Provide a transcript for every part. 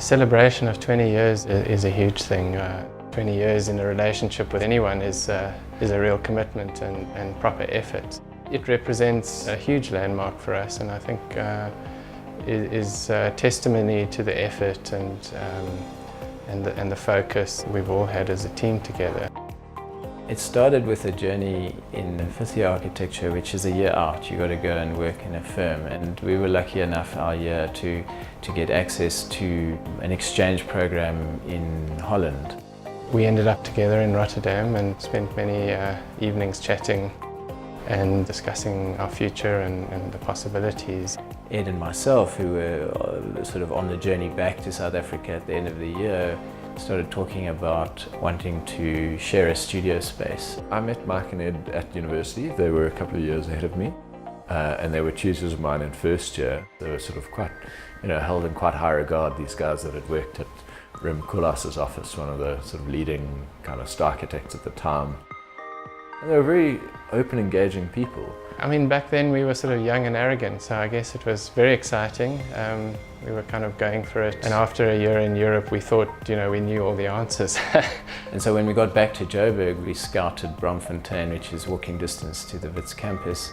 celebration of 20 years is a huge thing. 20 years in a relationship with anyone is a real commitment and proper effort. It represents a huge landmark for us, and I think is testimony to the effort and the focus we've all had as a team together. It started with a journey in fifth year architecture, which is a year out. You got to go and work in a firm, and we were lucky enough our year to get access to an exchange program in Holland. We ended up together in Rotterdam and spent many evenings chatting and discussing our future and the possibilities. Ed and myself, who were sort of on the journey back to South Africa at the end of the year, started talking about wanting to share a studio space. I met Mike and Ed at university. They were a couple of years ahead of me, and they were tutors of mine in first year. They were sort of quite, held in quite high regard, these guys that had worked at Rem Koolhaas's office, one of the sort of leading kind of star architects at the time. And they were very open, engaging people. I mean, back then we were sort of young and arrogant, so I guess it was very exciting. We were kind of going for it. And after a year in Europe, we thought, we knew all the answers. And so when we got back to Joburg, we scouted Bromfontein, which is walking distance to the Wits campus,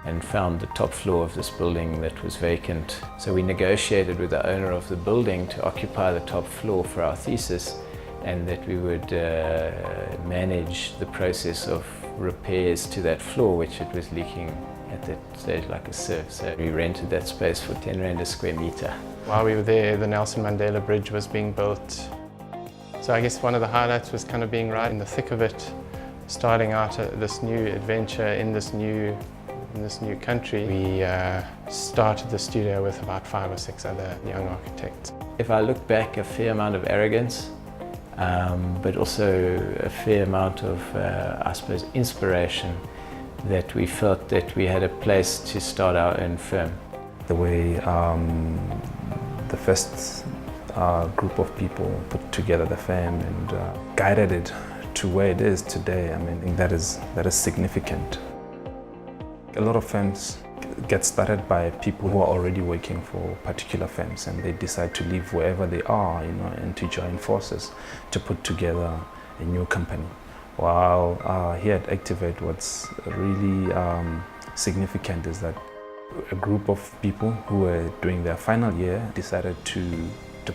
and found the top floor of this building that was vacant. So we negotiated with the owner of the building to occupy the top floor for our thesis, and that we would manage the process of repairs to that floor, which it was leaking at that stage like a sieve. So we rented that space for 10 Rand a square metre. While we were there, the Nelson Mandela Bridge was being built. So I guess one of the highlights was kind of being right in the thick of it, starting out this new adventure in this new country. We started the studio with about 5 or 6 other young architects. If I look back, a fair amount of arrogance, but also a fair amount of, I suppose, inspiration that we felt that we had a place to start our own firm. The way the first group of people put together the firm and guided it to where it is today, I mean, that is significant. A lot of firms get started by people who are already working for particular firms, and they decide to leave wherever they are, and to join forces to put together a new company. While here at Activate, what's really significant is that a group of people who were doing their final year decided to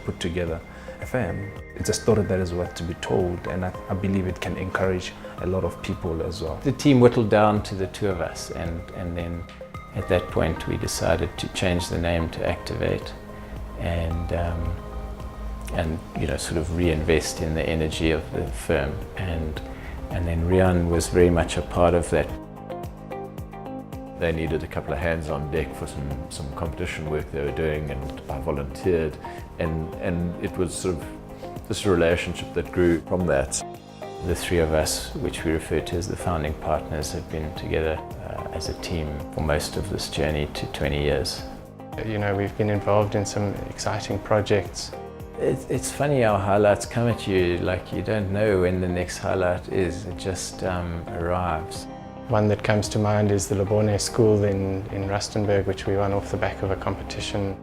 put together a firm. It's a story that is worth to be told, and I believe it can encourage a lot of people as well. The team whittled down to the 2 of us, and then at that point we decided to change the name to Activate and sort of reinvest in the energy of the firm, and then Riaan was very much a part of that. They needed a couple of hands on deck for some competition work they were doing, and I volunteered, and it was sort of this relationship that grew from that. The 3 of us, which we refer to as the founding partners, have been together as a team for most of this journey to 20 years. We've been involved in some exciting projects. It's funny how highlights come at you, like you don't know when the next highlight is, it just arrives. One that comes to mind is the Lebone School in Rustenburg, which we won off the back of a competition.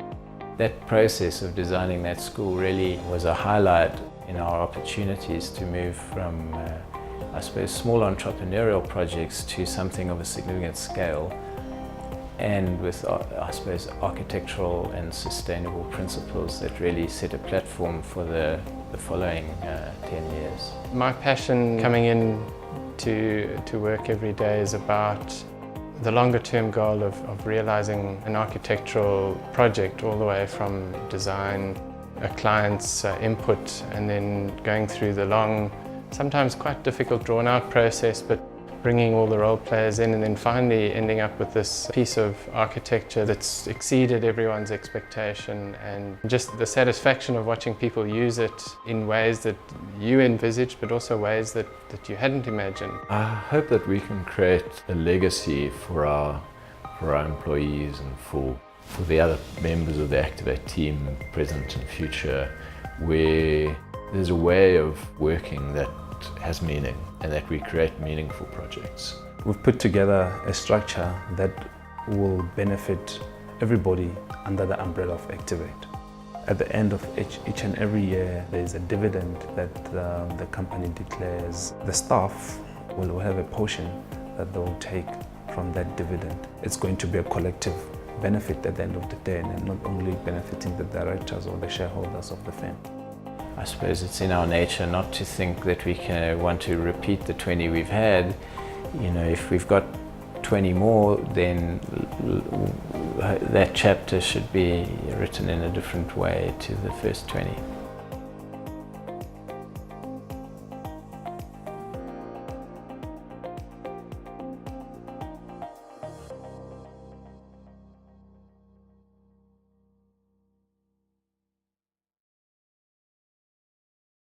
That process of designing that school really was a highlight in our opportunities to move from, I suppose, small entrepreneurial projects to something of a significant scale, and with, I suppose, architectural and sustainable principles that really set a platform for the following 10 years. My passion coming in to work every day is about the longer term goal of realizing an architectural project all the way from design, a client's input, and then going through the long, sometimes quite difficult drawn out process, but bringing all the role players in, and then finally ending up with this piece of architecture that's exceeded everyone's expectation, and just the satisfaction of watching people use it in ways that you envisaged, but also ways that you hadn't imagined. I hope that we can create a legacy for our employees and for the other members of the Activate team, present and future, where there's a way of working that has meaning and that we create meaningful projects. We've put together a structure that will benefit everybody under the umbrella of Activate. At the end of each and every year, there is a dividend that the company declares. The staff will have a portion that they'll take from that dividend. It's going to be a collective benefit at the end of the day, and not only benefiting the directors or the shareholders of the firm. I suppose it's in our nature not to think that we can want to repeat the 20 we've had. You know, if we've got 20 more, then that chapter should be written in a different way to the first 20.